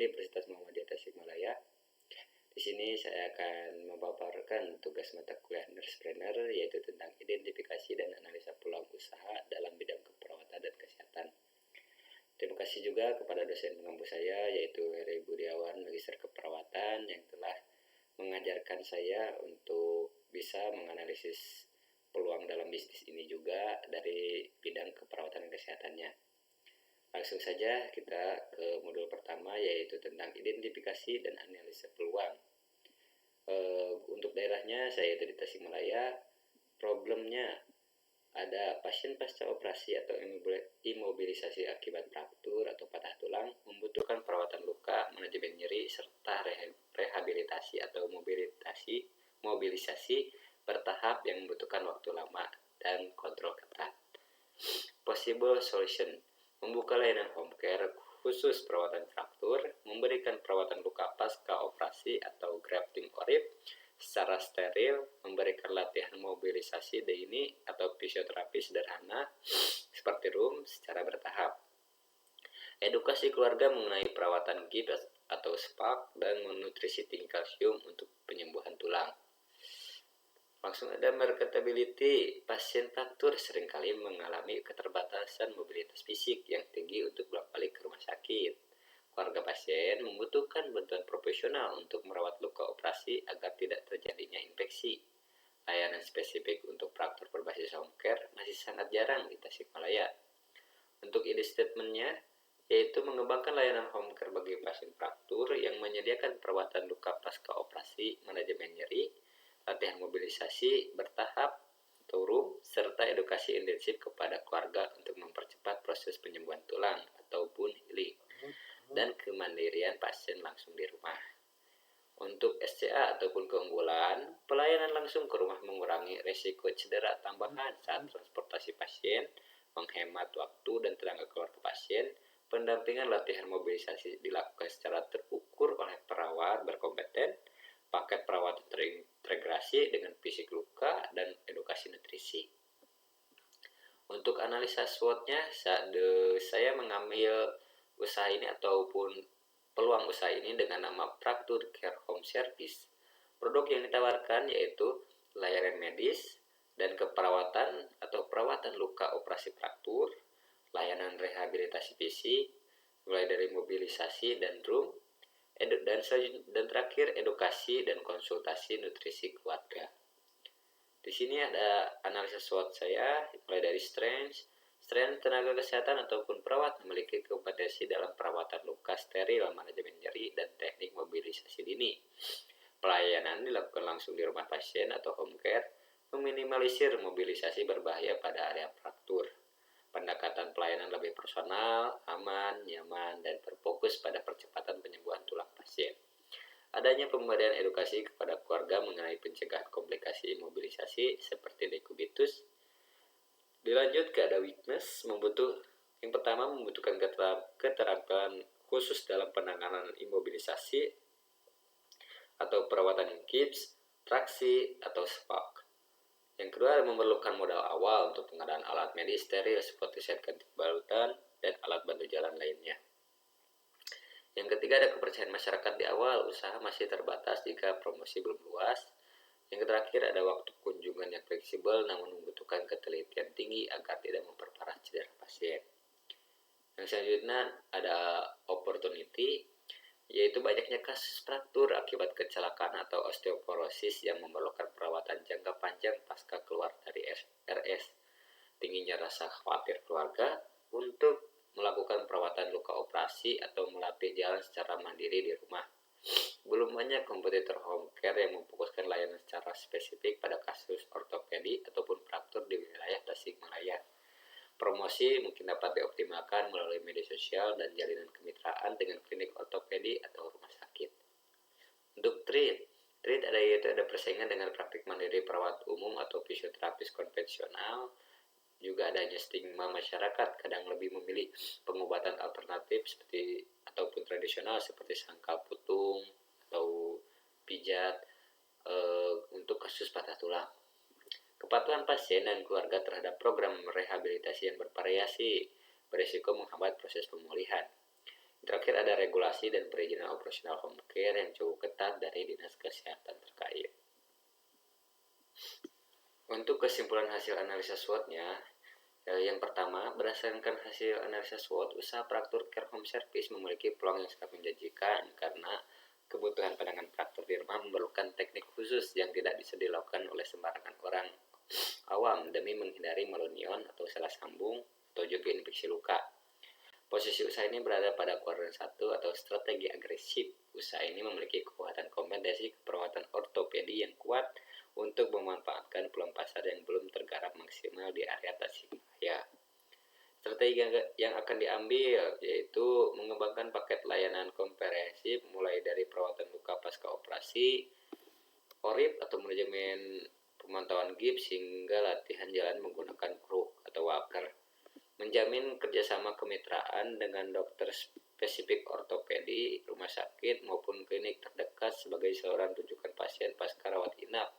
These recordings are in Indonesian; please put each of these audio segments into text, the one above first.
Universitas Muhammadiyah Tasikmalaya. Di sini saya akan memaparkan tugas mata kuliah Nurse-Planner, yaitu tentang identifikasi dan analisa peluang usaha dalam bidang keperawatan dan kesehatan. Terima kasih juga kepada dosen pengampu saya, yaitu Heri Budiawan, Magister Keperawatan, yang telah mengajarkan saya untuk bisa menganalisis peluang dalam bisnis ini juga dari bidang keperawatan dan kesehatannya. Langsung saja kita ke modul pertama, yaitu tentang identifikasi dan analisa peluang. Untuk daerahnya saya itu di Tasikmalaya. Problemnya ada pasien pasca operasi atau imobilisasi akibat fraktur atau patah tulang, membutuhkan perawatan luka, manajemen nyeri, serta rehabilitasi atau mobilisasi bertahap yang membutuhkan waktu lama dan kontrol ketat. Possible solution: membuka layanan home care khusus perawatan fraktur, memberikan perawatan luka pasca operasi atau grafting orif secara steril, memberikan latihan mobilisasi dini atau fisioterapi sederhana seperti room secara bertahap. Edukasi keluarga mengenai perawatan gips atau SPAC dan nutrisi tinggi kalsium untuk penyembuhan tulang. Langsung ada marketability. Pasien fraktur seringkali mengalami keterbatasan mobilitas fisik yang tinggi untuk bolak-balik ke rumah sakit. Keluarga pasien membutuhkan bantuan profesional untuk merawat luka operasi agar tidak terjadinya infeksi. Layanan spesifik untuk fraktur berbasis home care masih sangat jarang di Tasikmalaya. Untuk ide statementnya, yaitu mengembangkan layanan home care bagi pasien fraktur yang menyediakan perawatan luka pasca operasi, manajemen nyeri, latihan mobilisasi bertahap atau room, serta edukasi intensif kepada keluarga untuk mempercepat proses penyembuhan tulang ataupun healing, dan kemandirian pasien langsung di rumah. Untuk SCA ataupun keunggulan, pelayanan langsung ke rumah mengurangi risiko cedera tambahan saat transportasi pasien, menghemat waktu dan tenaga keluarga pasien. Pendampingan latihan mobilisasi dilakukan secara terukur oleh perawat berkompeten, paket perawatan terintegrasi dengan fisik luka dan edukasi nutrisi. Untuk analisa SWOT-nya, saya mengambil usaha ini ataupun peluang usaha ini dengan nama Fracture Care Home Service. Produk yang ditawarkan yaitu layanan medis dan keperawatan atau perawatan luka operasi fraktur, layanan rehabilitasi fisik, mulai dari mobilisasi dan room, dan terakhir edukasi dan konsultasi nutrisi keluarga. Di sini ada analisa SWOT saya, mulai dari strength tenaga kesehatan ataupun perawat memiliki kompetensi dalam perawatan luka steril, manajemen nyeri, dan teknik mobilisasi dini. Pelayanan dilakukan langsung di rumah pasien atau home care, meminimalisir mobilisasi berbahaya pada area fraktur. Pendekatan pelayanan lebih personal, aman, nyaman, dan berfokus pada percepatan penyembuhan tulang pasien. Adanya pemberian edukasi kepada keluarga mengenai pencegahan komplikasi imobilisasi seperti dekubitus. Dilanjut ke ada weakness, yang pertama membutuhkan keterampilan khusus dalam penanganan imobilisasi atau perawatan gips, traksi, atau SPAC. Yang kedua, memerlukan modal awal untuk pengadaan alat medis steril seperti set ganti balutan dan alat bantu jalan lainnya. Yang ketiga, ada kepercayaan masyarakat di awal usaha masih terbatas jika promosi belum luas. Yang terakhir, ada waktu kunjungan yang fleksibel namun membutuhkan ketelitian tinggi agar tidak memperparah cedera pasien. Yang selanjutnya ada opportunity, yaitu banyaknya kasus fraktur akibat kecelakaan atau osteoporosis yang memerlukan perawatan jangka panjang pasca keluar dari RS. Tingginya rasa khawatir keluarga untuk melakukan perawatan luka operasi atau melatih jalan secara mandiri di rumah. Belum banyak kompetitor home care yang memfokuskan layanan secara spesifik pada kasus ortopedi ataupun fraktur di wilayah Tasikmalaya. Promosi mungkin dapat dioptimalkan melalui media sosial dan jalinan kemitraan dengan klinik ortopedi atau rumah sakit. Untuk treat ada persaingan dengan praktik mandiri perawat umum atau fisioterapis konvensional. Juga adanya stigma masyarakat kadang lebih memilih pengobatan alternatif ataupun tradisional seperti sangkal putung atau pijat untuk kasus patah tulang. Kepatuhan pasien dan keluarga terhadap program rehabilitasi yang bervariasi berisiko menghambat proses pemulihan. Terakhir ada regulasi dan perizinan operasional home care yang cukup ketat dari Dinas Kesehatan terkait. Untuk kesimpulan hasil analisa SWOT-nya, yang pertama, berdasarkan hasil analisa SWOT, usaha praktur care home service memiliki peluang yang sangat menjanjikan karena kebutuhan penanganan praktur di rumah memerlukan teknik khusus yang tidak bisa dilakukan oleh sembarangan orang awam demi menghindari melunion atau salah sambung atau juga infeksi luka. Posisi usaha ini berada pada kuadran 1 atau strategi agresif. Usaha ini memiliki kekuatan kompetisi perawatan ortopedi yang kuat untuk memanfaatkan peluang pasar yang belum tergarap maksimal di area Tasikmalaya. Strategi yang akan diambil yaitu mengembangkan paket layanan komprehensif mulai dari perawatan luka pasca operasi, ORIP atau manajemen pemantauan gips hingga latihan jalan menggunakan kruk atau walker. Menjamin kerjasama kemitraan dengan dokter spesifik ortopedi, rumah sakit maupun klinik terdekat sebagai saluran rujukan pasien pasca rawat inap,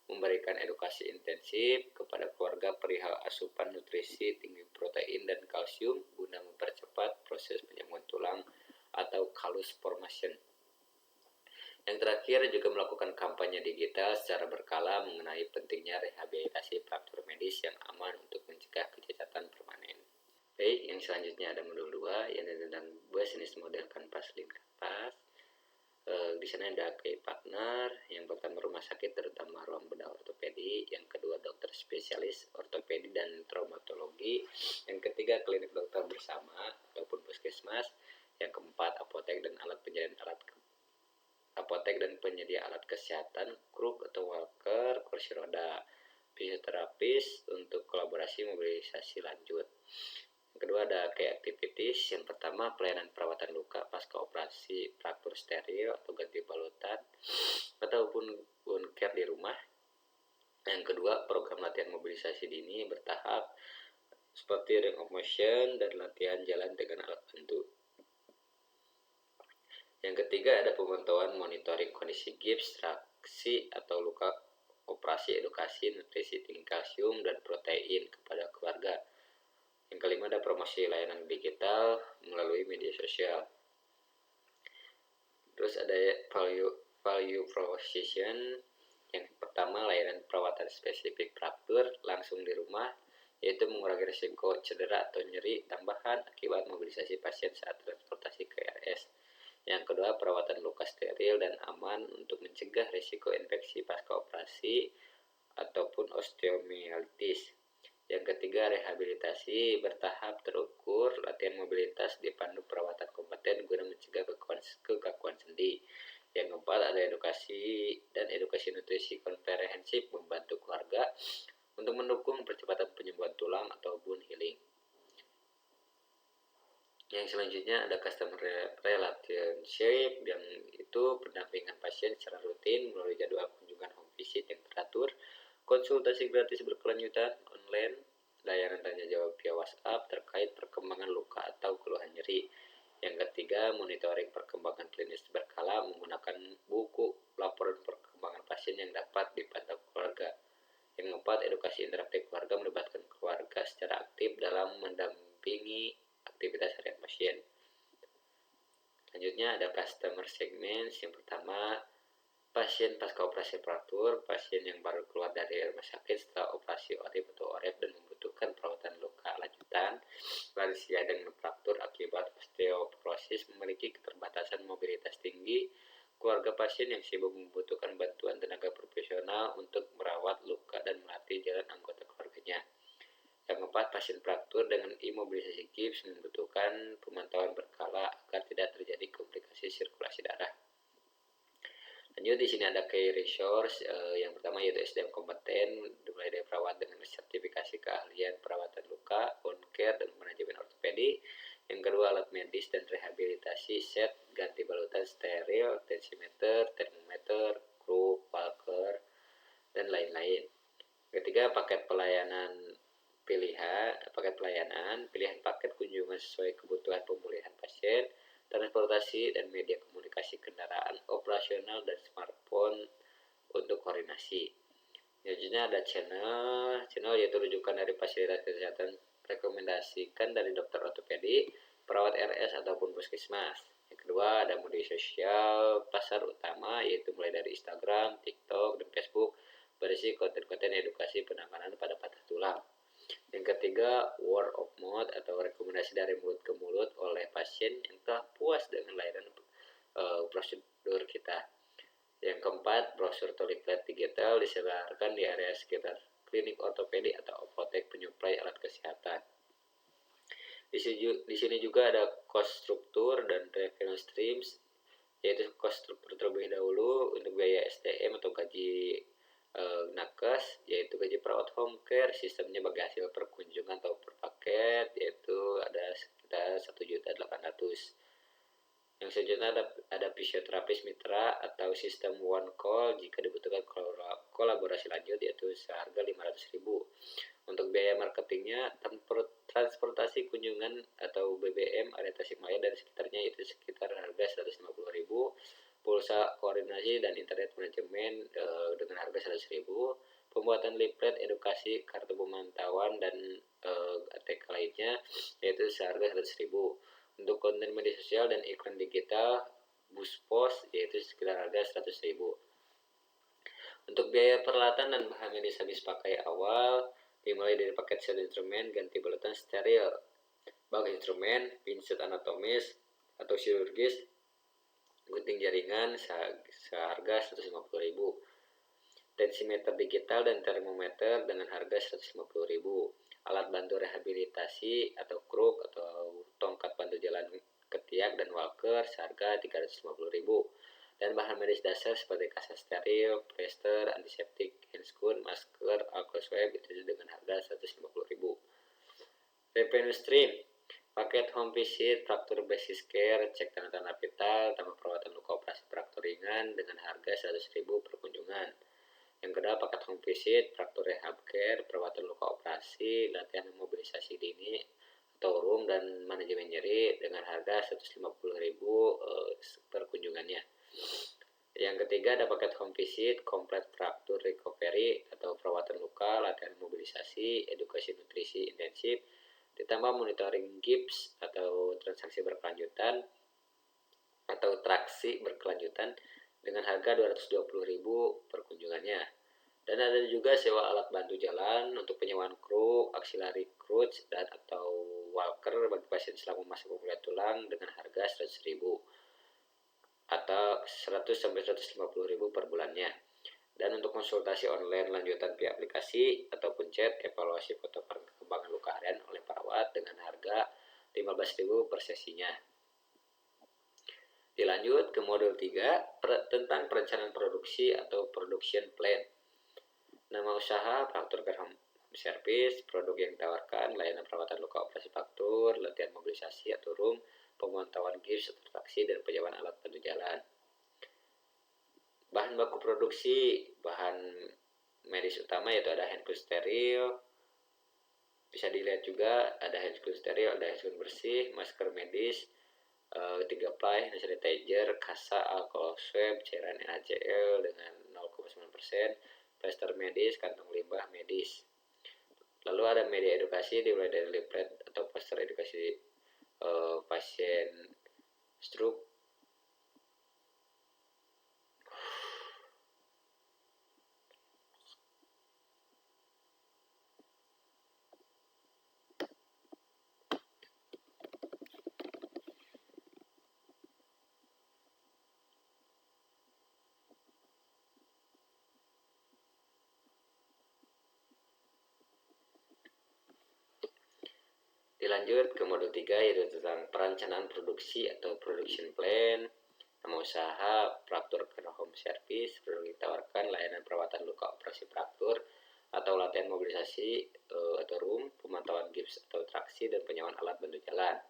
memberikan edukasi intensif kepada keluarga perihal asupan nutrisi tinggi protein dan kalsium guna mempercepat proses penyembuhan tulang atau callus formation. Yang terakhir juga melakukan kampanye digital secara berkala mengenai pentingnya rehabilitasi fraktur medis yang aman untuk mencegah kecacatan permanen. Baik, yang selanjutnya ada modul 2 yang tentang bisnis model kanvas lin kanvas. Di sana ada key partner, yang pertama rumah sakit terutama ruang bedah ortopedi, yang kedua dokter spesialis ortopedi dan traumatologi, yang ketiga klinik dokter bersama ataupun puskesmas, yang keempat apotek dan penyedia alat kesehatan, kruk atau walker, kursi roda, fisioterapis untuk kolaborasi mobilisasi lanjut. Yang kedua ada key activities. Yang pertama pelayanan perawatan luka pasca operasi fraktur steril atau ganti balutan ataupun wound care di rumah. Yang kedua program latihan mobilisasi dini bertahap seperti ring of motion dan latihan jalan dengan alat bantu. Yang ketiga ada pemantauan monitoring kondisi gips, traksi atau luka operasi, edukasi nutrisi tinggi kalsium dan protein kepada keluarga. Yang kelima ada promosi layanan digital melalui media sosial. Terus ada value proposition. Yang pertama layanan perawatan spesifik fraktur langsung di rumah, yaitu mengurangi risiko cedera atau nyeri tambahan akibat mobilisasi pasien saat transportasi ke RS. Yang kedua perawatan luka steril dan aman untuk mencegah risiko infeksi pasca operasi ataupun osteomielitis. Yang ketiga rehabilitasi bertahap terukur, latihan mobilitas dipandu perawatan kompeten guna mencegah kekakuan sendi. Yang keempat ada edukasi nutrisi komprehensif membantu keluarga untuk mendukung percepatan penyembuhan tulang atau bone healing. Yang selanjutnya ada customer relationship, yang itu pendampingan pasien secara rutin melalui jadwal kunjungan home visit yang teratur, konsultasi gratis berkelanjutan online, layanan tanya jawab via WhatsApp terkait perkembangan luka atau keluhan nyeri. Yang ketiga monitoring perkembangan klinis berkala menggunakan buku laporan perkembangan pasien yang dapat dipantau keluarga. Yang keempat edukasi interaktif keluarga melibatkan keluarga secara aktif dalam mendampingi aktivitas harian pasien. Selanjutnya ada customer segments. Yang pertama pasien pasca operasi fraktur, pasien yang baru keluar dari rumah sakit setelah operasi ORIP atau OREP dan membutuhkan perawatan luka lanjutan, lansia dengan fraktur akibat osteoporosis, memiliki keterbatasan mobilitas tinggi, keluarga pasien yang sibuk membutuhkan bantuan tenaga profesional untuk merawat luka dan melatih jalan anggota keluarganya. Yang keempat, pasien fraktur dengan imobilisasi gips membutuhkan pemantauan berkala agar tidak terjadi komplikasi sirkulasi darah. Lanjut di sini ada key resource. Yang pertama yaitu SDM kompeten, dimulai dari perawat dengan sertifikasi keahlian perawatan luka, wound care dan manajemen ortopedi. Yang kedua alat medis dan rehabilitasi set, ganti balutan steril, tensimeter, termometer, kruk, walker dan lain-lain. Ketiga paket pelayanan pilihan paket kunjungan sesuai kebutuhan pemulihan pasien, transportasi dan media komunikasi kendaraan operasional dan smartphone untuk koordinasi. Selanjutnya ada channel yaitu rujukan dari fasilitas kesehatan rekomendasikan dari dokter ortopedi, perawat RS ataupun puskesmas. Yang kedua ada media sosial pasar utama, yaitu mulai dari Instagram, TikTok, dan Facebook, berisi konten-konten edukasi penanganan pada patah tulang. Yang ketiga, word of mouth atau rekomendasi dari mulut ke mulut oleh pasien yang telah puas dengan layanan prosedur kita. Yang keempat, brosur atau leaflet digital disebarkan di area sekitar klinik ortopedi atau apotek penyuplai alat kesehatan. Di sini juga ada cost struktur dan revenue streams, yaitu cost struktur terlebih dahulu untuk biaya SDM atau gaji nakes, yaitu gaji perawat home care, sistemnya bagi hasil per kunjungan atau per paket, yaitu ada sekitar 1.800.000. Yang selanjutnya ada fisioterapis mitra atau sistem one call jika dibutuhkan kolaborasi lanjut, yaitu seharga 500.000. Untuk biaya marketingnya, transportasi kunjungan atau BBM area Tasikmalaya dan sekitarnya itu sekitar harga 150.000. Pulsa koordinasi dan internet manajemen dengan harga 100.000. Pembuatan leaflet edukasi, kartu pemantauan dan ATK lainnya yaitu seharga 100.000. Untuk konten media sosial dan iklan digital, bus pos yaitu sekitar harga 100.000. Untuk biaya peralatan dan bahan medis habis pakai awal dimulai dari paket set instrumen, ganti balutan steril, bag instrumen, pinset anatomis atau chirurgis, gunting jaringan seharga 150.000. Tensimeter digital dan termometer dengan harga 150.000. Alat bantu rehabilitasi atau kruk atau tongkat bantu jalan ketiak dan walker seharga 350.000. Dan bahan medis dasar seperti kasa steril, plester, antiseptik, handscoon, masker, alkohol swab itu dengan harga 150.000. Revenue stream, paket home visit, fraktur basis care, cek tanda-tanda vital, tambah perawatan luka operasi fraktur ringan dengan harga 100.000 per kunjungan. Yang kedua, paket home visit, fraktur rehab care, perawatan luka operasi, latihan mobilisasi dini atau room dan manajemen nyeri dengan harga 150.000 per kunjungannya. Yang ketiga ada paket home visit, komplit fraktur recovery atau perawatan luka, latihan mobilisasi, edukasi nutrisi intensif, ditambah monitoring gips atau transaksi berkelanjutan atau traksi berkelanjutan dengan harga 220.000 per kunjungannya. Dan ada juga sewa alat bantu jalan untuk penyewaan kru, auxiliary crutch dan atau walker bagi pasien selama masa pemulihan tulang dengan harga 100.000 atau 100 sampai 150.000 per bulannya. Dan untuk konsultasi online lanjutan via aplikasi ataupun chat, evaluasi foto perkembangan luka harian oleh perawat dengan harga 15.000 per sesinya. Dilanjut ke modul 3 tentang perencanaan produksi atau production plan. Nama usaha Fraktur Care Home Service, produk yang ditawarkan, layanan perawatan luka operasi fraktur, latihan mobilisasi atau room, pemantauan gips atau traksi, dan penyewaan alat bantu jalan. Bahan baku produksi, bahan medis utama yaitu ada handcloth steril, bisa dilihat juga ada handcloth steril, ada handcloth bersih, masker medis, 3 ply, hand sanitizer, kasa, alkohol swab, cairan NaCl dengan 0,9%, plester medis, kantong limbah medis. Lalu ada media edukasi dimulai dari leaflet atau poster edukasi pasien stroke. Dilanjut ke modul 3 yaitu tentang perencanaan produksi atau production plan. Nama usaha Fraktur Care Home Service, produk ditawarkan, layanan perawatan luka operasi fraktur atau latihan mobilisasi atau room, pemantauan gips atau traksi, dan penyewaan alat bantu jalan.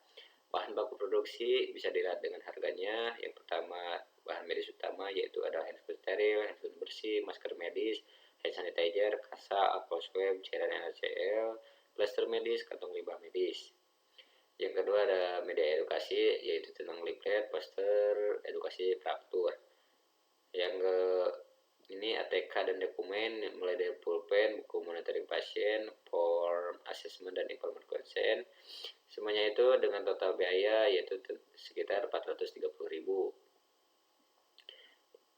Bahan baku produksi bisa dilihat dengan harganya. Yang pertama, bahan medis utama yaitu ada handcloth steril, handcloth bersih, masker medis, hand sanitizer, kasa, alkohol swab, cairan NaCl, plester medis, kantong limbah medis. Yang kedua ada media edukasi yaitu tentang leaflet, poster, edukasi fraktur. Yang ini ATK dan dokumen mulai dari pulpen, buku monitoring pasien, form assessment dan informed consent. Semuanya itu dengan total biaya yaitu sekitar 430.000.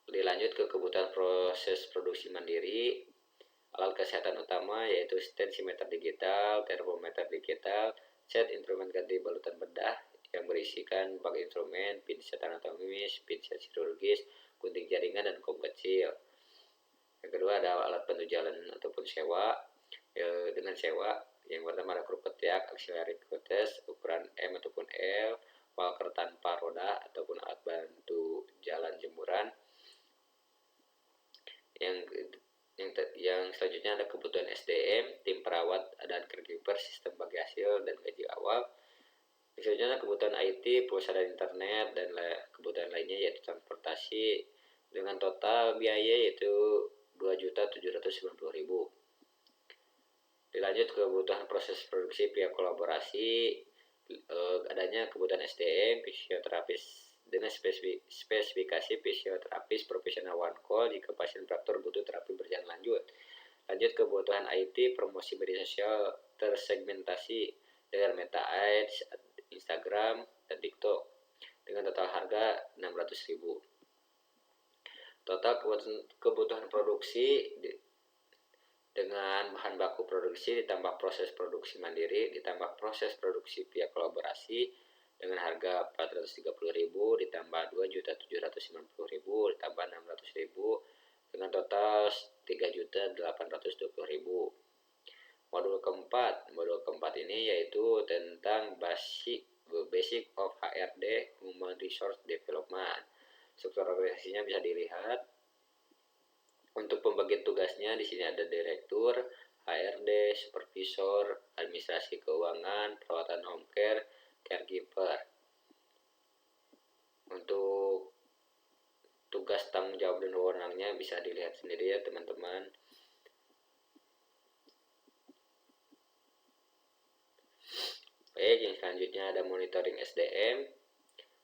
Dilanjut ke kebutuhan proses produksi mandiri. Alat kesehatan utama yaitu tensimeter digital, termometer digital, set instrumen ganti balutan bedah yang berisikan bag instrumen, pinset anatomis, pinset chirurgis, gunting jaringan, dan kom kecil. Yang kedua ada alat bantu jalan ataupun sewa. Dengan sewa, yang pertama ada kruk ketiak, auxiliary test ukuran M ataupun L, walker tanpa roda ataupun alat bantu jalan jemuran. Yang selanjutnya ada kebutuhan SDM, tim perawat dan caregiver, sistem bagi hasil dan gaji awal. Selanjutnya kebutuhan IT, pulsa dan internet, dan kebutuhan lainnya yaitu transportasi dengan total biaya yaitu 2.790.000. Dilanjut kebutuhan proses produksi pihak kolaborasi, adanya kebutuhan SDM, fisioterapis dengan spesifikasi fisioterapis profesional one call jika pasien fraktur butuh terapi berjalan lanjut. Lanjut kebutuhan IT, promosi media sosial tersegmentasi dengan Meta Ads, Instagram, dan TikTok dengan total harga 600.000. Total kebutuhan produksi dengan bahan baku produksi ditambah proses produksi mandiri ditambah proses produksi pihak kolaborasi dengan harga 430.000 ditambah 2.790.000 ditambah 600.000 dengan total 3.820.000. Modul keempat ini yaitu tentang basic of HRD, Human Resource Development. Struktur organisasinya bisa dilihat. Untuk pembagian tugasnya di sini ada direktur, HRD, supervisor, administrasi keuangan, perawatan home care, caregiver. Untuk tugas, tanggung jawab, dan wewenangnya bisa dilihat sendiri ya teman-teman. Yang selanjutnya ada monitoring SDM.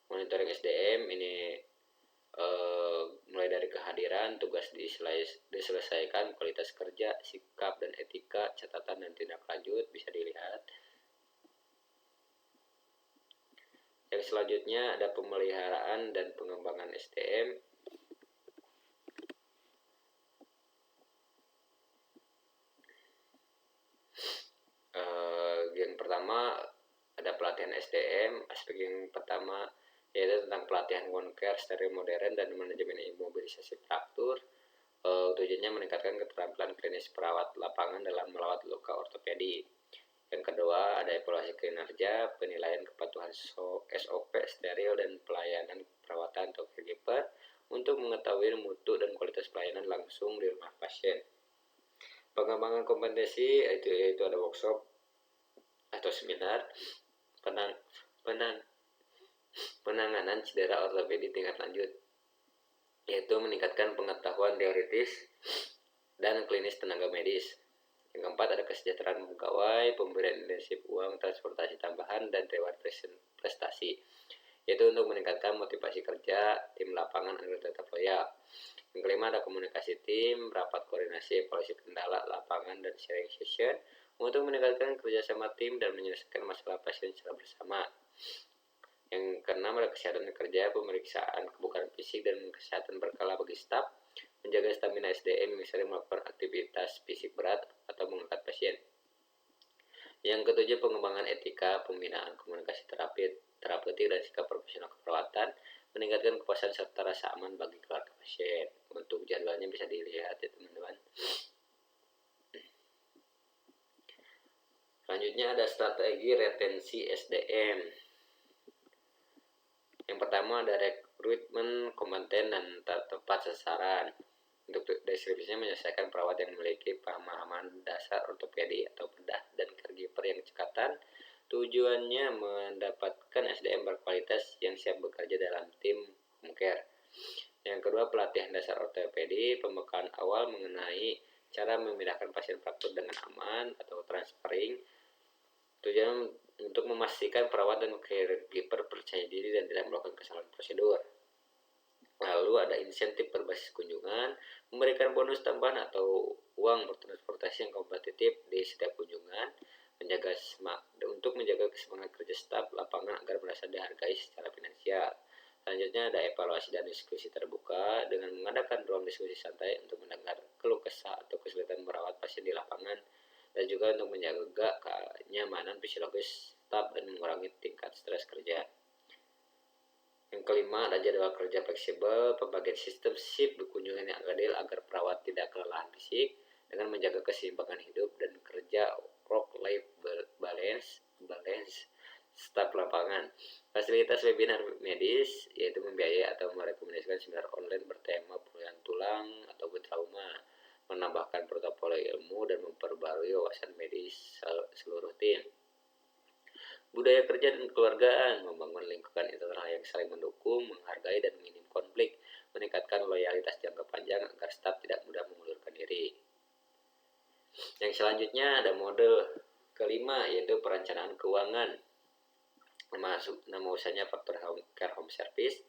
Monitoring SDM ini mulai dari kehadiran, tugas diselesaikan, kualitas kerja, sikap dan etika, catatan dan tindak lanjut bisa dilihat. Yang selanjutnya ada pemeliharaan dan pengembangan SDM. Yang pertama ada pelatihan SDM. Aspek yang pertama yaitu tentang pelatihan wound care steril modern dan manajemen imobilisasi fraktur. Tujuannya meningkatkan keterampilan klinis perawat lapangan dalam merawat luka ortopedi. Yang kedua ada evaluasi kinerja, penilaian kepatuhan SOP steril dan pelayanan perawatan atau caregiver untuk mengetahui mutu dan kualitas pelayanan langsung di rumah pasien. Pengembangan kompetensi yaitu ada workshop atau seminar penanganan cedera ortopedi tingkat lanjut, yaitu meningkatkan pengetahuan teoritis dan klinis tenaga medis. Yang keempat ada kesejahteraan pegawai, pemberian intensif uang, transportasi tambahan, dan reward prestasi, yaitu untuk meningkatkan motivasi kerja tim lapangan agar tetap loyal. Yang kelima ada komunikasi tim, rapat koordinasi, evaluasi kendala lapangan, dan sharing session untuk meningkatkan kerjasama tim dan menyelesaikan masalah pasien secara bersama. Yang keenam ada kesehatan kerja, pemeriksaan kebugaran fisik dan kesehatan berkala bagi staf, menjaga stamina SDM misalnya melakukan aktivitas fisik berat atau mengangkat pasien. Yang ketujuh pengembangan etika, pembinaan komunikasi terapeutik dan sikap profesional keperawatan, meningkatkan kepuasan serta rasa aman bagi keluarga pasien. Untuk jadwalnya bisa dilihat ya teman-teman. Selanjutnya ada strategi retensi SDM. Yang pertama ada rekrutmen kompeten dan tepat sasaran. Untuk deskripsinya menyelesaikan perawat yang memiliki pemahaman dasar ortopedi atau bedah dan caregiver yang cekatan. Tujuannya mendapatkan SDM berkualitas yang siap bekerja dalam tim home care. Yang kedua pelatihan dasar ortopedi, pembekalan awal mengenai cara memindahkan pasien fraktur dengan aman atau transferring. Tujuan untuk memastikan perawat dan caregiver percaya diri dan tidak melakukan kesalahan prosedur. Lalu ada insentif berbasis kunjungan, memberikan bonus tambahan atau uang transportasi yang kompetitif di setiap kunjungan, untuk menjaga kesemangat kerja staf lapangan agar merasa dihargai secara finansial. Selanjutnya ada evaluasi dan diskusi terbuka dengan mengadakan ruang diskusi santai untuk mendengar keluh kesah atau kesulitan merawat pasien di lapangan, dan juga untuk menjaga kenyamanan fisiologis staf dan mengurangi tingkat stres kerja. Yang kelima ada jadwal kerja fleksibel, pembagian sistem shift kunjungan yang adil agar perawat tidak kelelahan fisik dengan menjaga keseimbangan hidup dan kerja work-life balance staf lapangan. Fasilitas webinar medis, yaitu membiayai atau merekomendasikan seminar online bertema pemulihan tulang atau trauma, menambahkan portofolio ilmu dan memperbarui wawasan medis seluruh tim. Budaya kerja dan keluargaan, membangun lingkungan internal yang saling mendukung, menghargai dan minim konflik, meningkatkan loyalitas jangka panjang agar staf tidak mudah mengundurkan diri. Yang selanjutnya ada model kelima, yaitu perencanaan keuangan. Nama usahanya Faktor Care Home Service.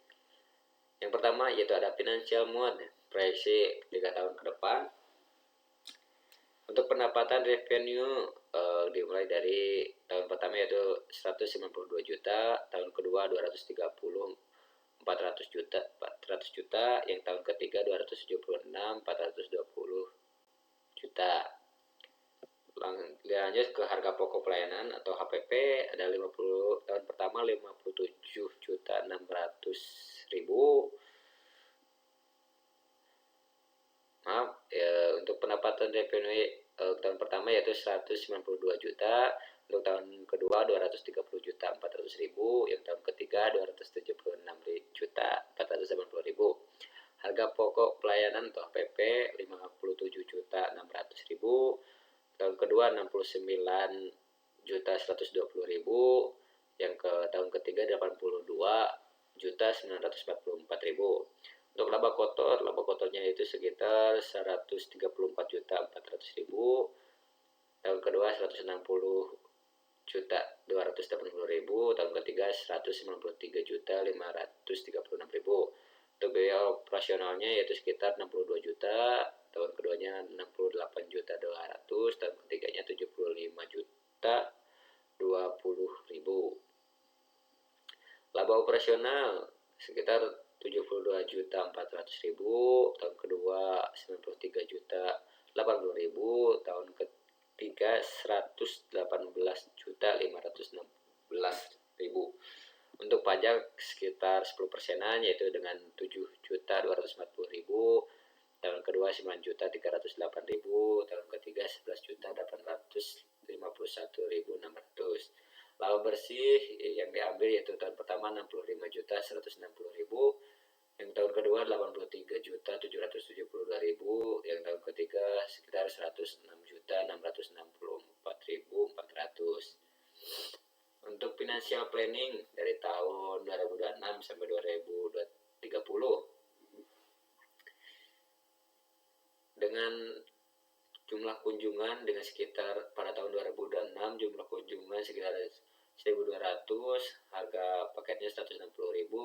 Yang pertama yaitu ada financial mode, proyeksi 3 tahun ke depan. Untuk pendapatan revenue dimulai dari tahun pertama yaitu 192 juta, tahun kedua 230 400 juta, yang tahun ketiga 276 420 juta. Lanjut ke harga pokok pelayanan atau HPP, ada 50 tahun pertama 57.600.000. Untuk pendapatan revenue tahun pertama yaitu 192 juta, untuk tahun kedua 230 juta 400.000, yang tahun ketiga 276 juta 480.000. Harga pokok pelayanan atau HPP 57 juta 600.000, tahun kedua 69 juta 120.000, yang ke tahun ketiga 82 juta 944.000. Untuk laba kotornya itu sekitar 134 juta 400.000, tahun kedua 160 juta 280.000, tahun ketiga 193 juta 536.000. Untuk biaya operasionalnya yaitu sekitar 62 juta, tahun keduanya 68 juta 200, tahun ketiganya 75 juta 20.000. Laba operasional sekitar 72 juta 400.000, tahun kedua 93 juta 80.000, tahun ketiga 118 juta 516.000. Untuk pajak sekitar 10%-an yaitu dengan 7 juta 240.000, tahun kedua 9 juta 308.000, tahun ketiga 11 juta 851.600. Laba bersih yang diambil yaitu tahun pertama 65 juta 160.000, yang tahun kedua 83 juta 772.000, yang tahun ketiga sekitar 106 juta 664.400. Untuk financial planning dari tahun 2026 sampai 2030, dengan jumlah kunjungan dengan sekitar pada tahun 2026 jumlah kunjungan sekitar 1.200, harga paketnya 160.000,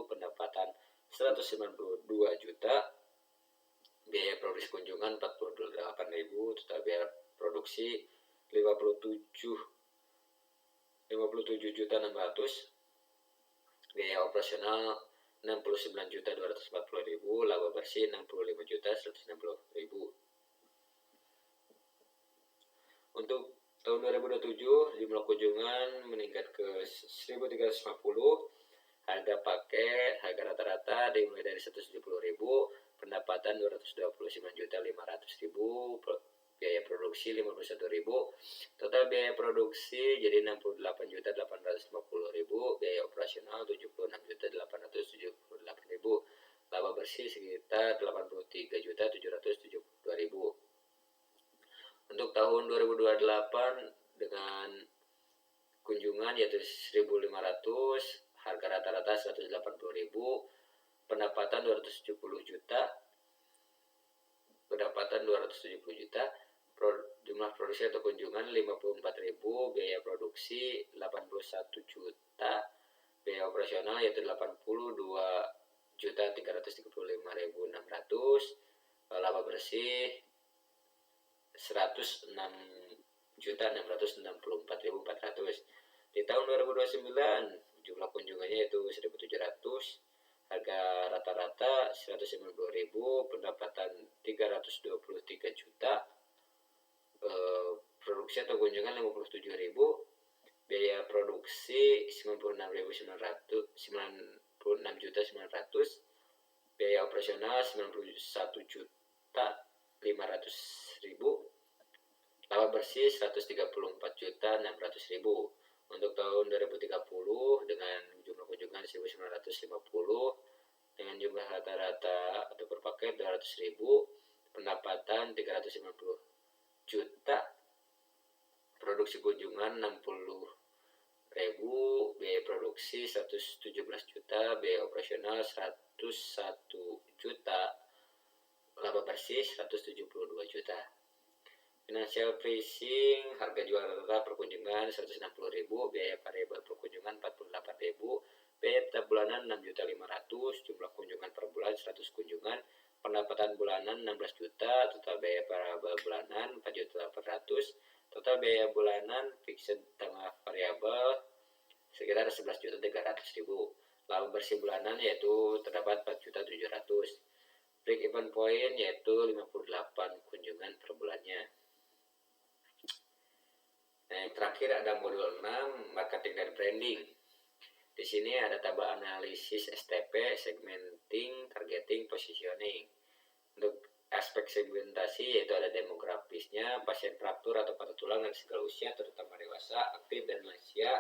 pendapatan 192 juta, biaya produksi kunjungan 48.000, total biaya produksi 57 juta 600, biaya operasional 69 juta 240.000, laba bersih 65 juta 160.000. Untuk tahun 2027 jumlah kunjungan meningkat ke 1.350, harga paket, harga rata-rata dimulai dari 170.000, pendapatan 229 juta 500.000, biaya produksi 51.000, total biaya produksi jadi 68 juta 850.000, biaya operasional 76 juta 878.000, laba bersih sekitar 83 juta 772.000. Untuk tahun 2028 dengan kunjungan yaitu 1.500, harga rata-rata 180.000, pendapatan 270 juta, jumlah produksi atau kunjungan 54.000, biaya produksi 81 juta, biaya operasional yaitu 82 1.335.600, laba bersih 106.664.400. Di tahun 2029 jumlah kunjungannya itu 1.700, harga rata-rata 190.000, pendapatan 323 juta, produksi atau kunjungan 57.000, biaya produksi 96.900, biaya operasional 91.500.000, laba bersih 134.600.000. Untuk tahun 2030 dengan jumlah kunjungan 1.950, dengan jumlah rata-rata atau per paket 200.000, pendapatan 350 juta, produksi kunjungan 60.000, biaya produksi 117 juta, biaya operasional 101 juta, laba bersih 172 juta. Financial pricing, harga jual rata per kunjungan 160.000, biaya variabel per kunjungan 48.000, biaya tetap bulanan 6.500.000, jumlah kunjungan per bulan 100 kunjungan, pendapatan bulanan 16 juta, total biaya variabel bulanan 4.800.000, total biaya bulanan fixed tambah variabel sekitar 11.300.000. Laba bersih bulanan yaitu terdapat 4.700.000. Break even point yaitu 58 kunjungan per bulannya. Nah, yang terakhir ada modul 6, marketing dan branding. Di sini ada tabel analisis STP, segmenting, targeting, positioning. Untuk aspek segmentasi yaitu ada demografisnya, pasien fraktur atau patah tulang dan segala usia, terutama dewasa, aktif dan lansia,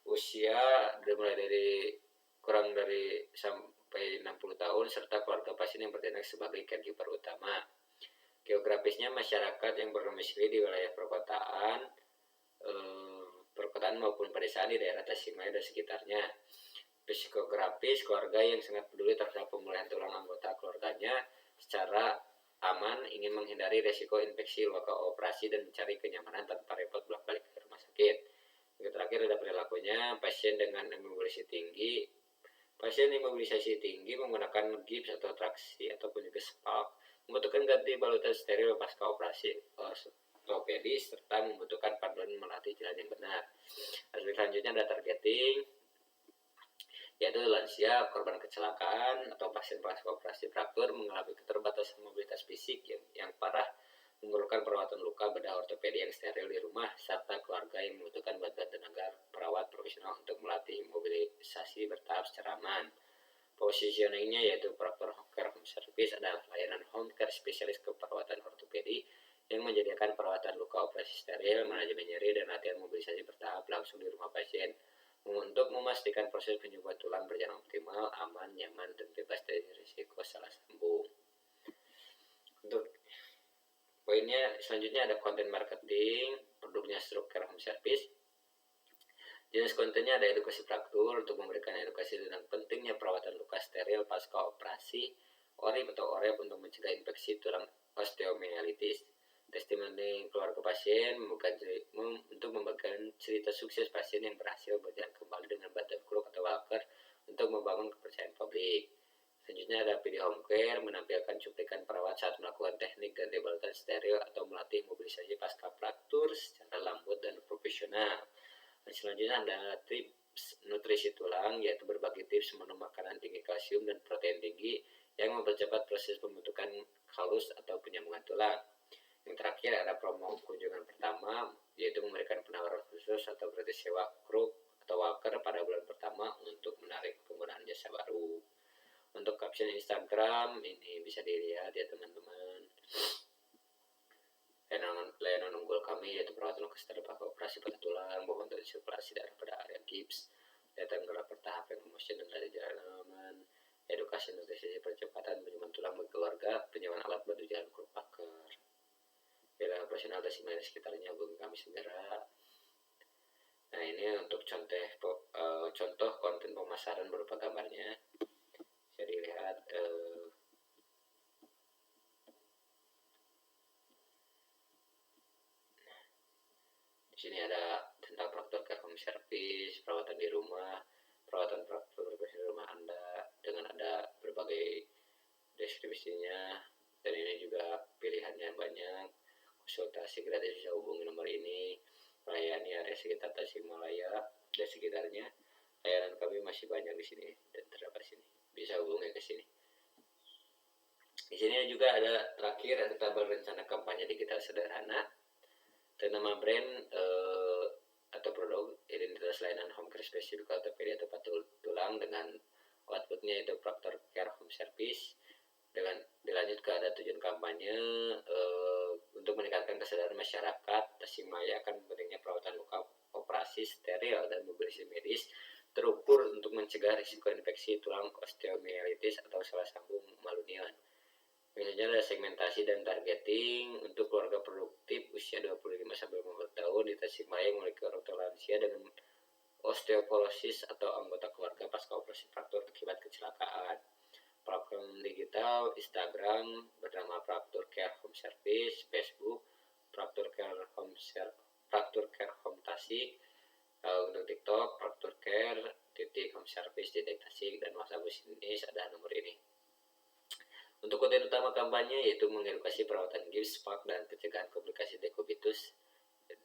usia mulai dari kurang dari sampai 60 tahun, serta keluarga pasien yang bertindak sebagai caregiver utama. Geografisnya masyarakat yang berdomisili di wilayah perkotaan maupun pedesaan di daerah Tasikmalaya dan sekitarnya. Psikografis, keluarga yang sangat peduli terhadap pemulihan tulang anggota keluarganya secara aman, ingin menghindari resiko infeksi luka operasi dan mencari kenyamanan tanpa repot bolak-balik ke rumah sakit. Yang terakhir ada perilakunya, pasien dengan imobilisasi tinggi menggunakan gips atau traksi ataupun juga spalk, membutuhkan ganti balutan steril pasca operasi ortopedis, serta membutuhkan panduan melatih jalan yang benar. Aspek selanjutnya ada targeting, yaitu lansia, korban kecelakaan atau pasien pasca operasi fraktur mengalami keterbatasan mobilitas fisik yang parah, memerlukan perawatan luka bedah ortopedi yang steril di rumah, serta keluarga yang membutuhkan bantuan tenaga perawat profesional untuk melatih mobilisasi bertahap secara aman. Positioningnya yaitu proper care home service adalah layanan home care spesialis keperawatan ortopedi yang menyediakan perawatan luka operasi steril, manajemen nyeri, dan latihan mobilisasi bertahap langsung di rumah pasien untuk memastikan proses penyembuhan tulang berjalan optimal, aman, nyaman, dan bebas dari risiko salah sambung. Untuk poinnya selanjutnya ada konten marketing, produknya struktur home service. Jenis kontennya ada edukasi fraktur untuk memberikan edukasi tentang pentingnya perawatan luka steril pasca operasi, ORIP atau OREP untuk mencegah infeksi tulang osteomyelitis. Testimoni keluarga pasien untuk membagikan cerita sukses pasien yang berhasil berjalan kembali dengan bantuan kruk atau walker untuk membangun kepercayaan publik. Selanjutnya ada video home care, menampilkan cuplikan perawat saat melakukan teknik ganti balutan steril atau melatih mobilisasi pasca fraktur secara lembut dan profesional. Dan selanjutnya ada tips nutrisi tulang, yaitu berbagi tips menu makanan tinggi kalsium dan protein tinggi yang mempercepat proses pembentukan kalus atau penyambungan tulang. Yang terakhir ada promo kunjungan pertama, yaitu memberikan penawaran khusus atau gratis sewa kruk atau walker pada bulan pertama untuk menarik penggunaan jasa baru. Untuk caption Instagram ini bisa dilihat ya teman-teman. Layanan unggul kami yaitu perawatan luka steril pasca operasi patah tulang, membantu sirkulasi darah pada area gips, latihan gerak bertahap yang motion dan dari jalan aman, edukasi nutrisi percepatan penyembuhan tulang bagi keluarga, penyewaan alat bantu jalan kruk paker. Bila operasional Tasikmalaya sekitarnya hubungi kami segera. Nah, ini untuk contoh konten pemasaran berupa gambarnya. Bisa dilihat di sini ada tentang fraktur care home service, perawatan di rumah, perawatan fraktur di rumah Anda dengan ada berbagai sebagai deskripsinya. Dan ini juga pilihannya banyak. Konsultasi gratis bisa hubungi nomor ini. Melayani area sekitar Tasikmalaya dan sekitarnya. Layanan kami masih banyak di sini dan terdapat sini. Bisa hubungi ke sini. Di sini juga ada terakhir ada tabel rencana kampanye digital sederhana. Dan nama brand atau produk identitas layanan home care spesifik ortopedi atau tempat tulang dengan outputnya itu Proctor Care Home Service. Dengan dilanjut ke ada tujuan kampanye untuk meningkatkan kesadaran masyarakat Tasikmalaya akan pentingnya perawatan luka, operasi steril dan mobilisasi medis terukur untuk mencegah risiko infeksi tulang osteomyelitis atau salah sambung malunion. Misalnya ada segmentasi dan targeting untuk keluarga produktif usia 25-50 tahun di Tasikmalaya yang memiliki orang tua lansia dengan osteoporosis atau anggota keluarga pasca operasi fraktur akibat kecelakaan. Platform digital Instagram bernama Proctor Care Home Service, Facebook Proctor Care Home Tasik, untuk TikTok Proctor Care Home Service Tasik, dan WhatsApp bisnis ada nomor ini. Untuk konten utama kampanye yaitu mengedukasi perawatan gips, pak, dan pencegahan komplikasi dekubitus.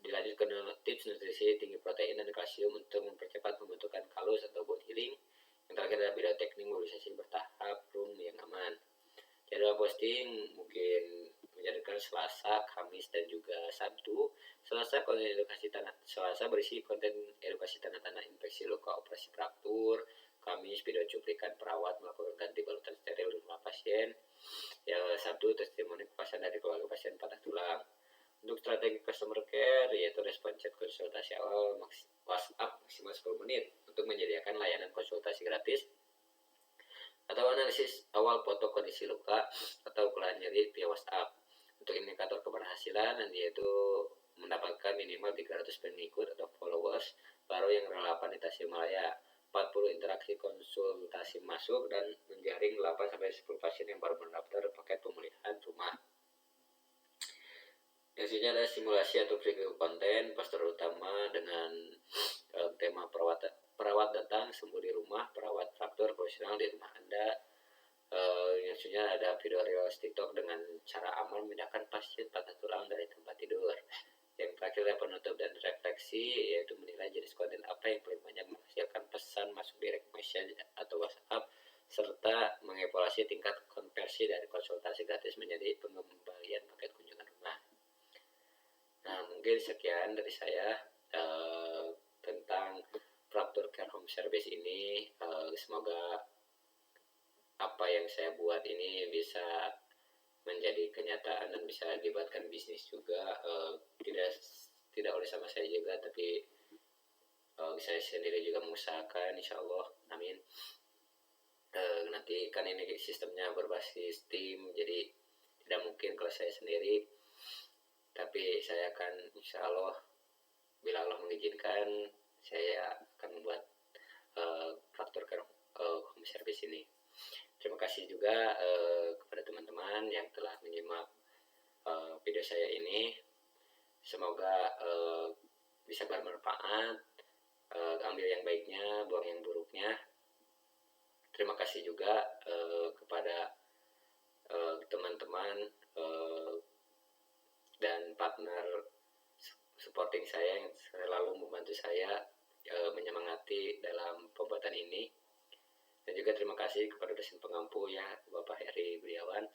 Dilanjut ke tips nutrisi tinggi protein dan kalsium untuk mempercepat pembentukan kalus atau bone healing. Yang terakhir adalah video teknik mobilisasi bertahap room yang aman. Jadwal posting mungkin menjadikan Selasa, Kamis, dan juga Sabtu. Selasa konten edukasi Selasa berisi konten edukasi tanda-tanda infeksi luka operasi fraktur. Kamis video cuplikan perawat melakukan ganti balutan steril di rumah pasien. Ya, Sabtu testimoni kepuasan dari keluarga pasien patah tulang. Untuk strategi customer care yaitu respon chat konsultasi awal WhatsApp maksimal 10 menit untuk menyediakan layanan konsultasi gratis atau analisis awal foto kondisi luka atau keluhan nyeri via WhatsApp. Untuk indikator keberhasilan yaitu mendapatkan minimal 300 pengikut atau followers baru yang relevan di Tasikmalaya, 40 interaksi konsultasi masuk, dan menjaring 8-10 pasien yang baru mendaftar paket pemulihan rumah. Yang selanjutnya ada simulasi atau preview konten poster utama dengan tema perawat datang sembuh di rumah, perawat fraktur profesional di rumah Anda. Yang selanjutnya ada video reels TikTok dengan cara aman memindahkan pasien patah tulang dari tempat tidur. Yang terakhir adalah penutup dan refleksi, yaitu menilai jenis konten apa yang paling banyak menghasilkan pesan masuk direct message atau WhatsApp, serta mengevaluasi tingkat konversi dari konsultasi gratis menjadi pengembalian paket kunjungan rumah. Nah, mungkin sekian dari saya tentang Proctor Care Home Service ini. Semoga apa yang saya buat ini bisa menjadi kenyataan dan bisa dibuatkan bisnis juga, tidak oleh sama saya juga, tapi saya sendiri juga mengusahakan, insya Allah, amin. Nanti kan ini sistemnya berbasis tim, jadi tidak mungkin kalau saya sendiri, tapi saya akan insya Allah, bila Allah mengizinkan, saya akan membuat Proctor Care Home Service ini. Terima kasih juga kepada teman-teman yang telah menyimak video saya ini. Semoga bisa bermanfaat, ambil yang baiknya, buang yang buruknya. Terima kasih juga kepada teman-teman dan partner supporting saya yang selalu membantu saya menyemangati dalam pembuatan ini. Dan juga terima kasih kepada dosen pengampu ya, Bapak Heri Budiawan,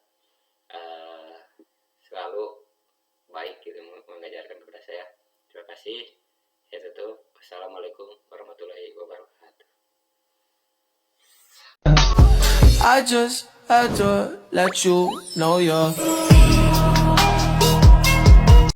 selalu baik gitu mengajarkan kepada saya. Terima kasih. Saya tutup. Assalamualaikum warahmatullahi wabarakatuh. I just had to let you know you're